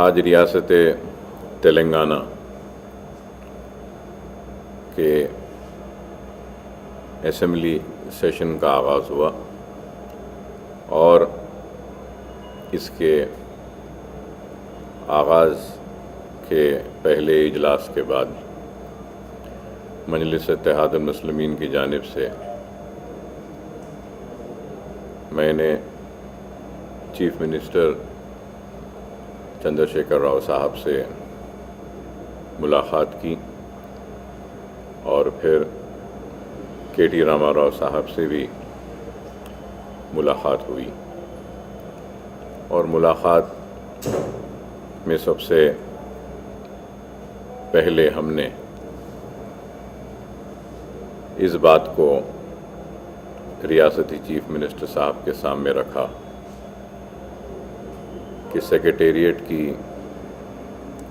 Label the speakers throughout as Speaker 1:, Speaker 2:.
Speaker 1: آج ریاست تلنگانہ کے اسمبلی سیشن کا آغاز ہوا اور اس کے آغاز کے پہلے اجلاس کے بعد مجلس اتحاد المسلمین کی جانب سے میں نے چیف منسٹر چندر شیکھر راؤ صاحب سے ملاقات کی اور پھر کے ٹی راما راؤ صاحب سے بھی ملاقات ہوئی، اور ملاقات میں سب سے پہلے ہم نے اس بات کو ریاستی چیف منسٹر صاحب کے سامنے رکھا کہ سیکریٹریٹ کی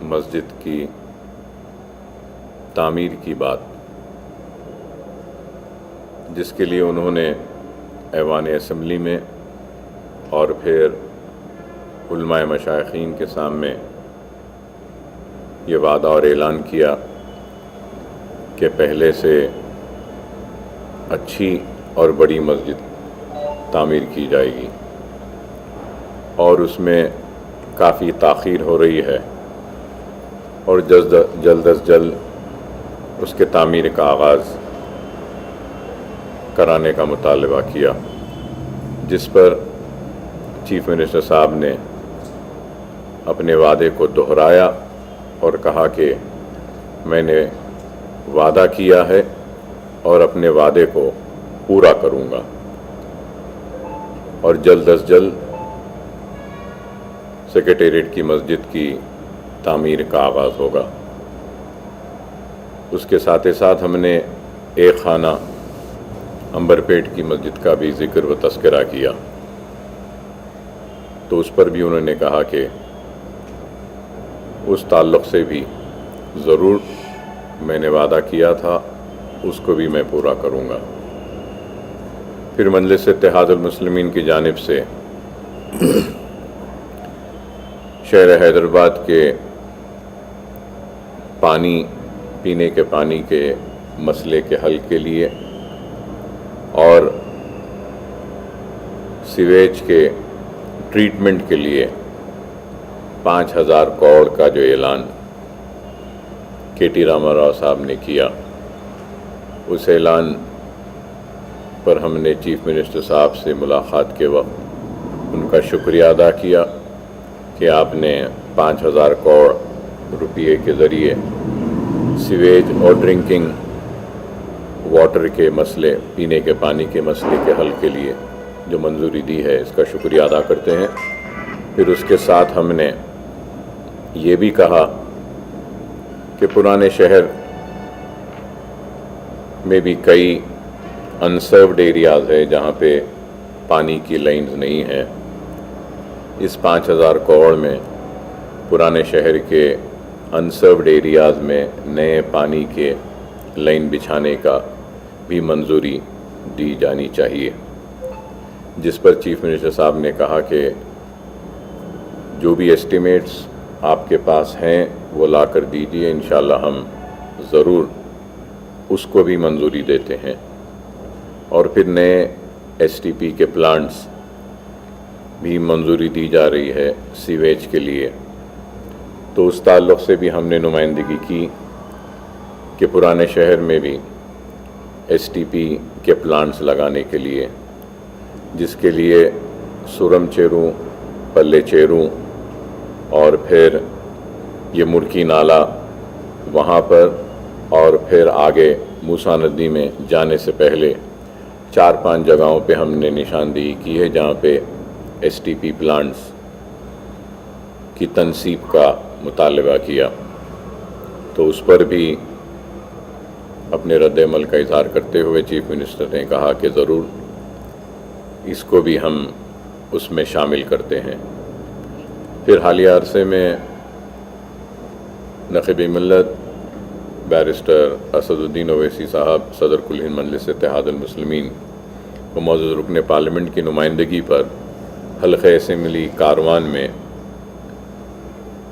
Speaker 1: مسجد کی تعمیر کی بات، جس کے لیے انہوں نے ایوان اسمبلی میں اور پھر علماء مشائخین کے سامنے یہ وعدہ اور اعلان کیا کہ پہلے سے اچھی اور بڑی مسجد تعمیر کی جائے گی، اور اس میں کافی تاخیر ہو رہی ہے اور جلد از جلد اس کے تعمیر کا آغاز کرانے کا مطالبہ کیا، جس پر چیف منسٹر صاحب نے اپنے وعدے کو دہرایا اور کہا کہ میں نے وعدہ کیا ہے اور اپنے وعدے کو پورا کروں گا، اور جلد از جلد سیکریٹریٹ کی مسجد کی تعمیر کا آغاز ہوگا۔ اس کے ساتھ ساتھ ہم نے ایک خانہ امبرپیٹ کی مسجد کا بھی ذکر و تذکرہ کیا، تو اس پر بھی انہوں نے کہا کہ اس تعلق سے بھی ضرور میں نے وعدہ کیا تھا، اس کو بھی میں پورا کروں گا۔ پھر مجلس اتحاد المسلمین کی جانب سے شہر حیدرآباد کے پینے کے پانی کے مسئلے کے حل کے لیے اور سیویج کے ٹریٹمنٹ کے لیے 5,000 کروڑ کا جو اعلان کے ٹی راما راؤ صاحب نے کیا، اس اعلان پر ہم نے چیف منسٹر صاحب سے ملاقات کے وقت ان کا شکریہ ادا کیا کہ آپ نے 5,000 کروڑ روپے کے ذریعے سیویج اور ڈرنکنگ واٹر کے مسئلے، پینے کے پانی کے مسئلے کے حل کے لیے جو منظوری دی ہے، اس کا شکریہ ادا کرتے ہیں۔ پھر اس کے ساتھ ہم نے یہ بھی کہا کہ پرانے شہر میں بھی کئی انسروڈ ایریاز ہے جہاں پہ پانی کی لائنز نہیں ہیں۔ اس 5,000 کروڑ میں پرانے شہر کے انسروڈ ایریاز میں نئے پانی کے لائن بچھانے کا بھی منظوری دی جانی چاہیے، جس پر چیف منسٹر صاحب نے کہا کہ جو بھی ایسٹیمیٹس آپ کے پاس ہیں وہ لا کر دیجیے، انشاءاللہ ہم ضرور اس کو بھی منظوری دیتے ہیں۔ اور پھر نئے ایس ٹی پی کے پلانٹس بھی منظوری دی جا رہی ہے سیویج کے لیے، تو اس تعلق سے بھی ہم نے نمائندگی کی کہ پرانے شہر میں بھی ایس ٹی پی کے پلانٹس لگانے کے لیے، جس کے لیے سورم چیروں، پلے چیروں اور پھر یہ مرکی نالہ وہاں پر، اور پھر آگے موسیٰ ندی میں جانے سے پہلے 4-5 جگہوں پہ ہم نے نشاندہی کی ہے جہاں پہ ایس ٹی پی پلانٹس کی تنصیب کا مطالبہ کیا، تو اس پر بھی اپنے رد عمل کا اظہار کرتے ہوئے چیف منسٹر نے کہا کہ ضرور اس کو بھی ہم اس میں شامل کرتے ہیں۔ پھر حالیہ عرصے میں نقیب ملت بیرسٹر اسد الدین اویسی صاحب صدر کل ہند مجلس اتحاد المسلمین کو معزز رکن پارلیمنٹ کی نمائندگی پر حلقہ اسمبلی کاروان میں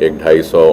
Speaker 1: 1-250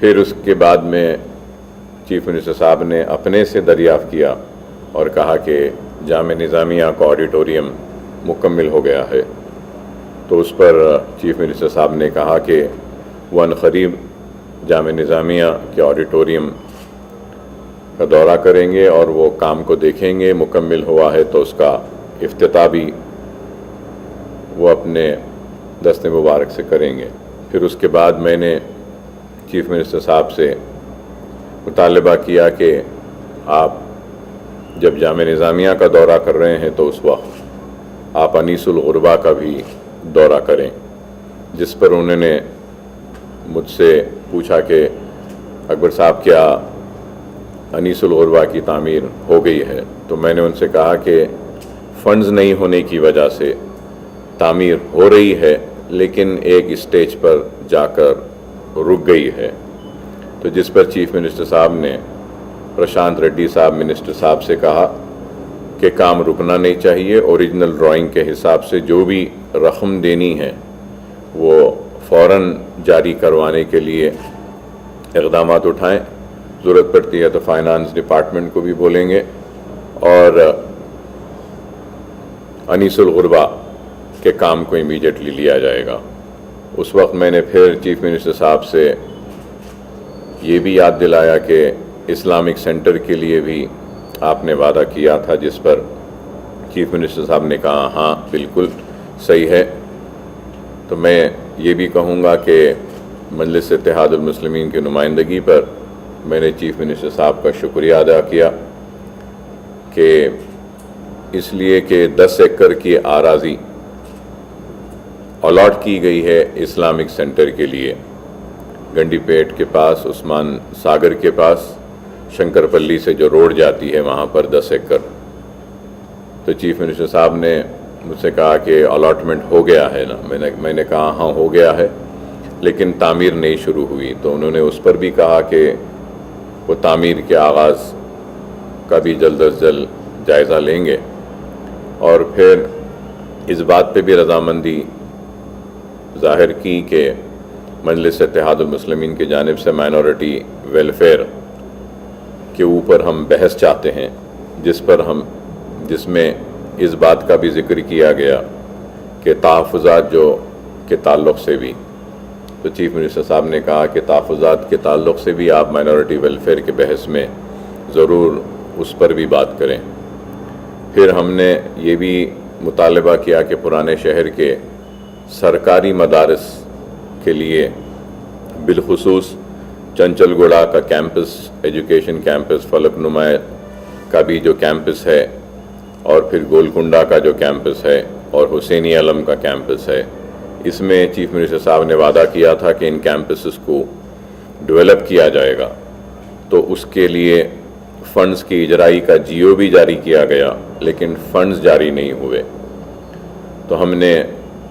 Speaker 1: پھر اس کے بعد میں چیف منسٹر صاحب نے اپنے سے دریافت کیا اور کہا کہ جامعہ نظامیہ کا آڈیٹوریم مکمل ہو گیا ہے، تو اس پر چیف منسٹر صاحب نے کہا کہ وہ عنقریب جامعہ نظامیہ کے آڈیٹوریم کا دورہ کریں گے اور وہ کام کو دیکھیں گے، مکمل ہوا ہے تو اس کا افتتاح بھی وہ اپنے دست مبارک سے کریں گے۔ پھر اس کے بعد میں نے چیف منسٹر صاحب سے مطالبہ کیا کہ آپ جب جامعہ نظامیہ کا دورہ کر رہے ہیں تو اس وقت آپ انیس الغربا کا بھی دورہ کریں، جس پر انہوں نے مجھ سے پوچھا کہ اکبر صاحب کیا انیس الغربا کی تعمیر ہو گئی ہے؟ تو میں نے ان سے کہا کہ فنڈز نہیں ہونے کی وجہ سے تعمیر ہو رہی ہے، لیکن ایک اسٹیج پر جا کر رک گئی ہے۔ تو جس پر چیف منسٹر صاحب نے پرشانت ریڈی صاحب منسٹر صاحب سے کہا کہ کام رکنا نہیں چاہیے، اوریجنل ڈرائنگ کے حساب سے جو بھی رقم دینی ہے وہ فوراً جاری کروانے کے لیے اقدامات اٹھائیں، ضرورت پڑتی ہے تو فائنانس ڈپارٹمنٹ کو بھی بولیں گے، اور انیس الغربا کے کام کو امیڈیٹلی لیا جائے گا۔ اس وقت میں نے پھر چیف منسٹر صاحب سے یہ بھی یاد دلایا کہ اسلامک سینٹر کے لیے بھی آپ نے وعدہ کیا تھا، جس پر چیف منسٹر صاحب نے کہا ہاں بالکل صحیح ہے۔ تو میں یہ بھی کہوں گا کہ مجلس اتحاد المسلمین کی نمائندگی پر میں نے چیف منسٹر صاحب کا شکریہ ادا کیا کہ اس لیے کہ 10 ایکڑ کی اراضی الاٹ کی گئی ہے اسلامک سینٹر کے لیے، گنڈی پیٹ کے پاس، عثمان ساگر کے پاس، شنکر پلی سے جو روڈ جاتی ہے وہاں پر 10 ایکڑ۔ تو چیف منسٹر صاحب نے مجھ سے کہا کہ الاٹمنٹ ہو گیا ہے نا؟ میں نے کہا ہاں ہو گیا ہے، لیکن تعمیر نہیں شروع ہوئی۔ تو انہوں نے اس پر بھی کہا کہ وہ تعمیر کے آغاز کا بھی جلد از جلد جائزہ لیں گے، اور پھر اس بات پہ بھی رضامندی ظاہر کی کہ مجلس اتحاد المسلمین کی جانب سے مائنورٹی ویلفیئر کے اوپر ہم بحث چاہتے ہیں، جس میں اس بات کا بھی ذکر کیا گیا کہ تحفظات جو کے تعلق سے بھی، تو چیف منسٹر صاحب نے کہا کہ تحفظات کے تعلق سے بھی آپ مائنورٹی ویلفیئر کے بحث میں ضرور اس پر بھی بات کریں۔ پھر ہم نے یہ بھی مطالبہ کیا کہ پرانے شہر کے سرکاری مدارس کے لیے بالخصوص چنچل گوڑا کا کیمپس، ایجوکیشن کیمپس، فلک نما کا بھی جو کیمپس ہے، اور پھر گولکنڈا کا جو کیمپس ہے، اور حسینی علم کا کیمپس ہے، اس میں چیف منسٹر صاحب نے وعدہ کیا تھا کہ ان کیمپسز کو ڈیولپ کیا جائے گا۔ تو اس کے لیے فنڈز کی اجرائی کا جیو بھی جاری کیا گیا، لیکن فنڈز جاری نہیں ہوئے۔ تو ہم نے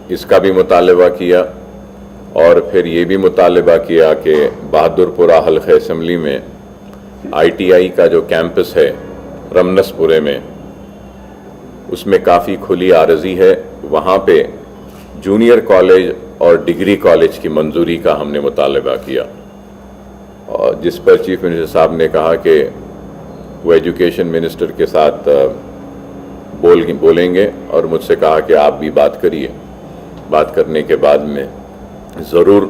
Speaker 1: اس کا بھی مطالبہ کیا، اور پھر یہ بھی مطالبہ کیا کہ بہادر پورہ حلقہ اسمبلی میں آئی ٹی آئی کا جو کیمپس ہے رمنس پورے میں، اس میں کافی کھلی عارضی ہے، وہاں پہ جونیئر کالج اور ڈگری کالج کی منظوری کا ہم نے مطالبہ کیا، اور جس پر چیف منسٹر صاحب نے کہا کہ وہ ایجوکیشن منسٹر کے ساتھ بولیں گے، اور مجھ سے کہا کہ آپ بھی بات کریے، بات کرنے کے بعد میں ضرور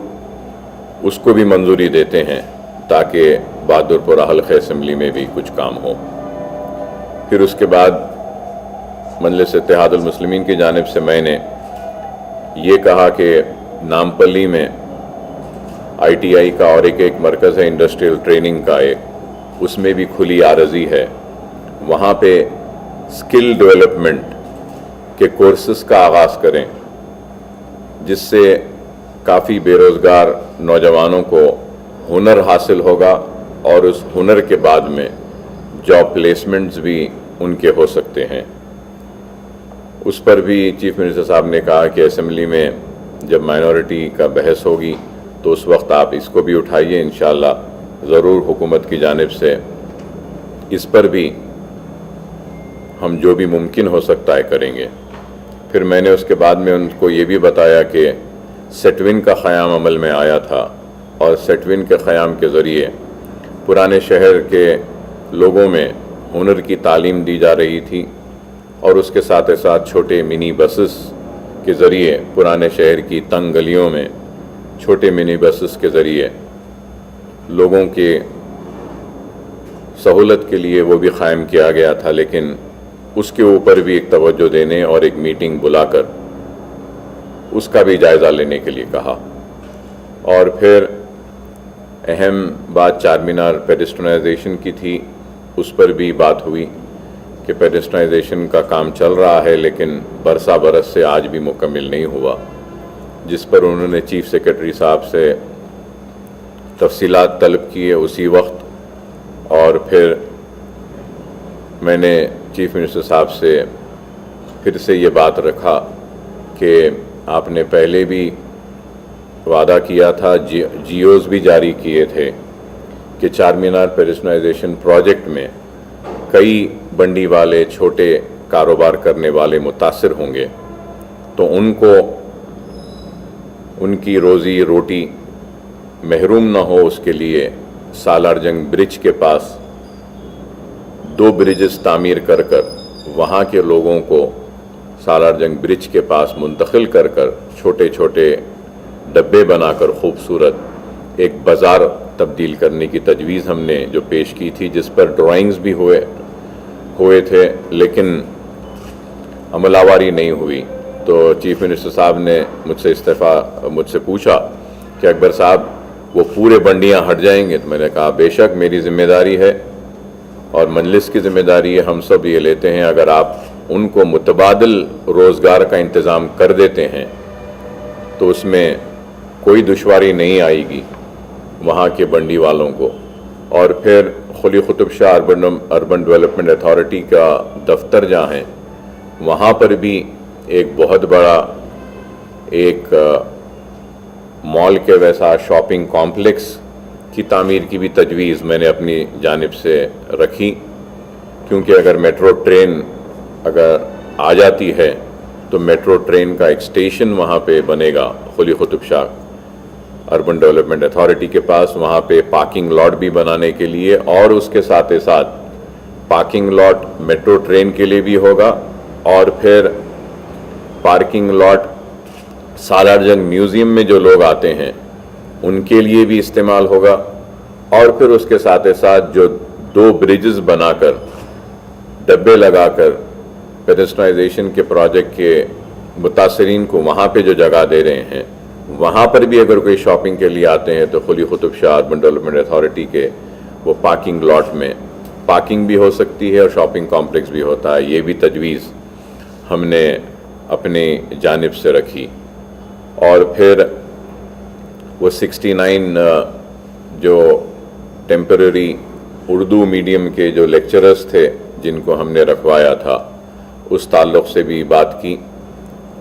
Speaker 1: اس کو بھی منظوری دیتے ہیں تاکہ بہادر پورہ حلقہ اسمبلی میں بھی کچھ کام ہو۔ پھر اس کے بعد مجلس اتحاد المسلمین کی جانب سے میں نے یہ کہا کہ نامپلی میں آئی ٹی آئی کا اور ایک مرکز ہے انڈسٹریل ٹریننگ کا، اس میں بھی کھلی عارضی ہے، وہاں پہ اسکل ڈیولپمنٹ کے کورسز کا آغاز کریں، جس سے کافی بے روزگار نوجوانوں کو ہنر حاصل ہوگا، اور اس ہنر کے بعد میں جاب پلیسمنٹس بھی ان کے ہو سکتے ہیں۔ اس پر بھی چیف منسٹر صاحب نے کہا کہ اسمبلی میں جب مائنورٹی کا بحث ہوگی تو اس وقت آپ اس کو بھی اٹھائیے، انشاءاللہ ضرور حکومت کی جانب سے اس پر بھی ہم جو بھی ممکن ہو سکتا ہے کریں گے۔ پھر میں نے اس کے بعد میں ان کو یہ بھی بتایا کہ سیٹون کا قیام عمل میں آیا تھا، اور سیٹون کے قیام کے ذریعے پرانے شہر کے لوگوں میں ہنر کی تعلیم دی جا رہی تھی، اور اس کے ساتھ ساتھ چھوٹے منی بسز کے ذریعے پرانے شہر کی تنگ گلیوں میں چھوٹے منی بسز کے ذریعے لوگوں کے سہولت کے لیے وہ بھی قائم کیا گیا تھا، لیکن اس کے اوپر بھی ایک توجہ دینے اور ایک میٹنگ بلا کر اس کا بھی جائزہ لینے کے لیے کہا۔ اور پھر اہم بات چار مینار پیڈسٹرائزیشن کی تھی، اس پر بھی بات ہوئی کہ پیڈسٹرائزیشن کا کام چل رہا ہے لیکن برسہ برس سے آج بھی مکمل نہیں ہوا، جس پر انہوں نے چیف سیکرٹری صاحب سے تفصیلات طلب کیے اسی وقت، اور پھر میں نے چیف منسٹر صاحب سے پھر سے یہ بات رکھا کہ آپ نے پہلے بھی وعدہ کیا تھا، جیوز بھی جاری کیے تھے کہ چار مینار پیڈسٹرائزیشن پروجیکٹ میں کئی بنڈی والے چھوٹے کاروبار کرنے والے متاثر ہوں گے، تو ان کو ان کی روزی روٹی محروم نہ ہو، اس کے لیے سالار جنگ برج کے پاس 2 برجز تعمیر کر وہاں کے لوگوں کو سالار جنگ برج کے پاس منتقل کر چھوٹے چھوٹے ڈبے بنا کر خوبصورت ایک بازار تبدیل کرنے کی تجویز ہم نے جو پیش کی تھی، جس پر ڈرائنگز بھی ہوئے تھے لیکن عمل آوری نہیں ہوئی۔ تو چیف منسٹر صاحب نے مجھ سے پوچھا کہ اکبر صاحب وہ پورے بنڈیاں ہٹ جائیں گے؟ تو میں نے کہا بے شک میری ذمہ داری ہے اور مجلس کی ذمہ داری ہے، ہم سب یہ لیتے ہیں، اگر آپ ان کو متبادل روزگار کا انتظام کر دیتے ہیں تو اس میں کوئی دشواری نہیں آئے گی وہاں کے بنڈی والوں کو۔ اور پھر Quli Qutb Shah urban development authority کا دفتر جہاں ہیں وہاں پر بھی ایک بہت بڑا ایک مال کے ویسا شاپنگ کمپلیکس کی تعمیر کی بھی تجویز میں نے اپنی جانب سے رکھی، کیونکہ اگر میٹرو ٹرین اگر آ جاتی ہے تو میٹرو ٹرین کا ایک اسٹیشن وہاں پہ بنے گا Quli Qutb Shah urban development authority کے پاس، وہاں پہ پارکنگ لاٹ بھی بنانے کے لیے، اور اس کے ساتھ پارکنگ لاٹ میٹرو ٹرین کے لیے بھی ہوگا، اور پھر پارکنگ لاٹ سالار جنگ میوزیم میں جو لوگ آتے ہیں ان کے لیے بھی استعمال ہوگا، اور پھر اس کے ساتھ جو 2 برجز بنا کر ڈبے لگا کر پیڈسٹرائزیشن کے پروجیکٹ کے متاثرین کو وہاں پہ جو جگہ دے رہے ہیں، وہاں پر بھی اگر کوئی شاپنگ کے لیے آتے ہیں تو Quli Qutb Shah urban development authority کے وہ پارکنگ لاٹ میں پارکنگ بھی ہو سکتی ہے اور شاپنگ کمپلیکس بھی ہوتا ہے۔ یہ بھی تجویز ہم نے اپنی جانب سے رکھی۔ اور پھر وہ 69 جو ٹیمپرری اردو میڈیم کے جو لیکچررز تھے جن کو ہم نے رکھوایا تھا، اس تعلق سے بھی بات کی،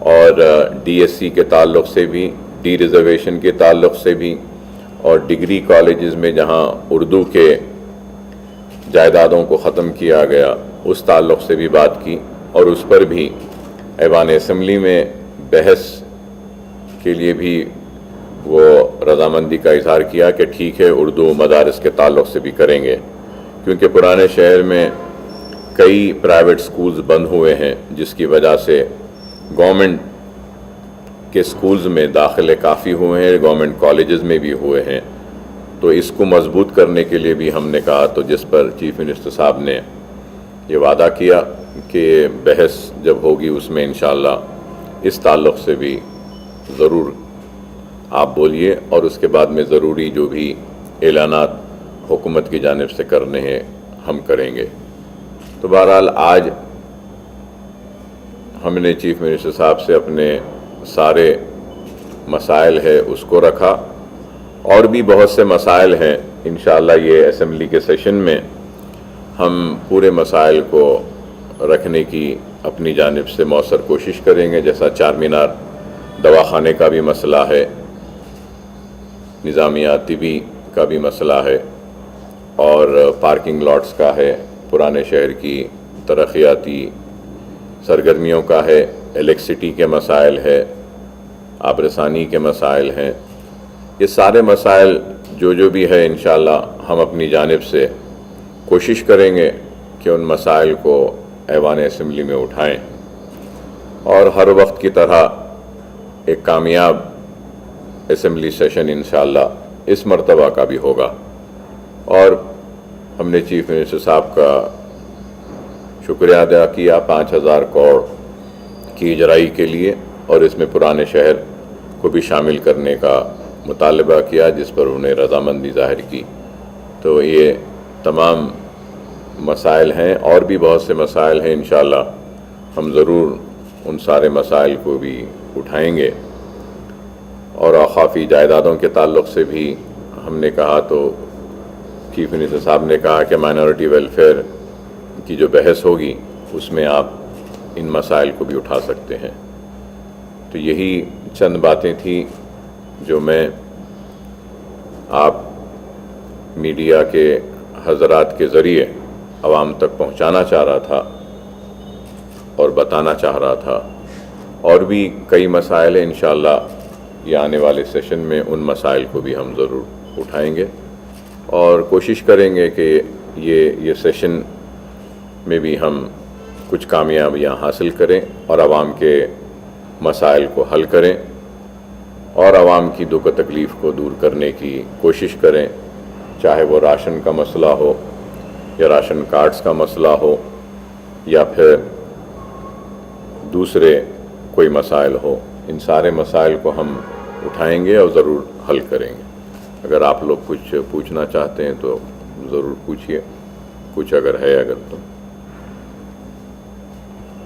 Speaker 1: اور ڈی ایس سی کے تعلق سے بھی، ڈی ریزرویشن کے تعلق سے بھی، اور ڈگری کالجز میں جہاں اردو کے جائیدادوں کو ختم کیا گیا اس تعلق سے بھی بات کی، اور اس پر بھی ایوان اسمبلی میں بحث کے لیے بھی وہ رضامندی کا اظہار کیا کہ ٹھیک ہے اردو مدارس کے تعلق سے بھی کریں گے، کیونکہ پرانے شہر میں کئی پرائیویٹ سکولز بند ہوئے ہیں جس کی وجہ سے گورنمنٹ کے سکولز میں داخلے کافی ہوئے ہیں، گورنمنٹ کالجز میں بھی ہوئے ہیں، تو اس کو مضبوط کرنے کے لیے بھی ہم نے کہا، تو جس پر چیف منسٹر صاحب نے یہ وعدہ کیا کہ بحث جب ہوگی اس میں انشاءاللہ اس تعلق سے بھی ضرور آپ بولیے، اور اس کے بعد میں ضروری جو بھی اعلانات حکومت کی جانب سے کرنے ہیں ہم کریں گے۔ تو بہرحال آج ہم نے چیف منسٹر صاحب سے اپنے سارے مسائل ہے اس کو رکھا، اور بھی بہت سے مسائل ہیں، انشاءاللہ یہ اسمبلی کے سیشن میں ہم پورے مسائل کو رکھنے کی اپنی جانب سے مؤثر کوشش کریں گے، جیسا چار مینار دواخانے کا بھی مسئلہ ہے، نظامیہ طبی کا بھی مسئلہ ہے، اور پارکنگ لاٹس کا ہے، پرانے شہر کی ترقیاتی سرگرمیوں کا ہے، الیکٹرسٹی کے مسائل ہے، آب رسانی کے مسائل ہیں، یہ سارے مسائل جو بھی ہے انشاءاللہ ہم اپنی جانب سے کوشش کریں گے کہ ان مسائل کو ایوان اسمبلی میں اٹھائیں اور ہر وقت کی طرح ایک کامیاب اسمبلی سیشن انشاءاللہ اس مرتبہ کا بھی ہوگا۔ اور ہم نے چیف منسٹر صاحب کا شکریہ ادا کیا 5,000 کروڑ کی اجرائی کے لیے، اور اس میں پرانے شہر کو بھی شامل کرنے کا مطالبہ کیا، جس پر انہوں نے رضامندی ظاہر کی۔ تو یہ تمام مسائل ہیں، اور بھی بہت سے مسائل ہیں، انشاءاللہ ہم ضرور ان سارے مسائل کو بھی اٹھائیں گے۔ اور اوقافی جائیدادوں کے تعلق سے بھی ہم نے کہا، تو چیف منسٹر صاحب نے کہا کہ مائنورٹی ویلفیئر کی جو بحث ہوگی اس میں آپ ان مسائل کو بھی اٹھا سکتے ہیں۔ تو یہی چند باتیں تھیں جو میں آپ میڈیا کے حضرات کے ذریعے عوام تک پہنچانا چاہ رہا تھا اور بتانا چاہ رہا تھا۔ اور بھی کئی مسائل ہیں، انشاءاللہ یہ آنے والے سیشن میں ان مسائل کو بھی ہم ضرور اٹھائیں گے، اور کوشش کریں گے کہ یہ سیشن میں بھی ہم کچھ کامیابیاں حاصل کریں اور عوام کے مسائل کو حل کریں، اور عوام کی دکھ و تکلیف کو دور کرنے کی کوشش کریں، چاہے وہ راشن کا مسئلہ ہو یا راشن کارڈز کا مسئلہ ہو یا پھر دوسرے کوئی مسائل ہو۔ ان سارے مسائل کو ہم اٹھائیں گے اور ضرور حل کریں گے۔ اگر آپ لوگ کچھ پوچھنا چاہتے ہیں تو ضرور پوچھیے، کچھ اگر ہے تو۔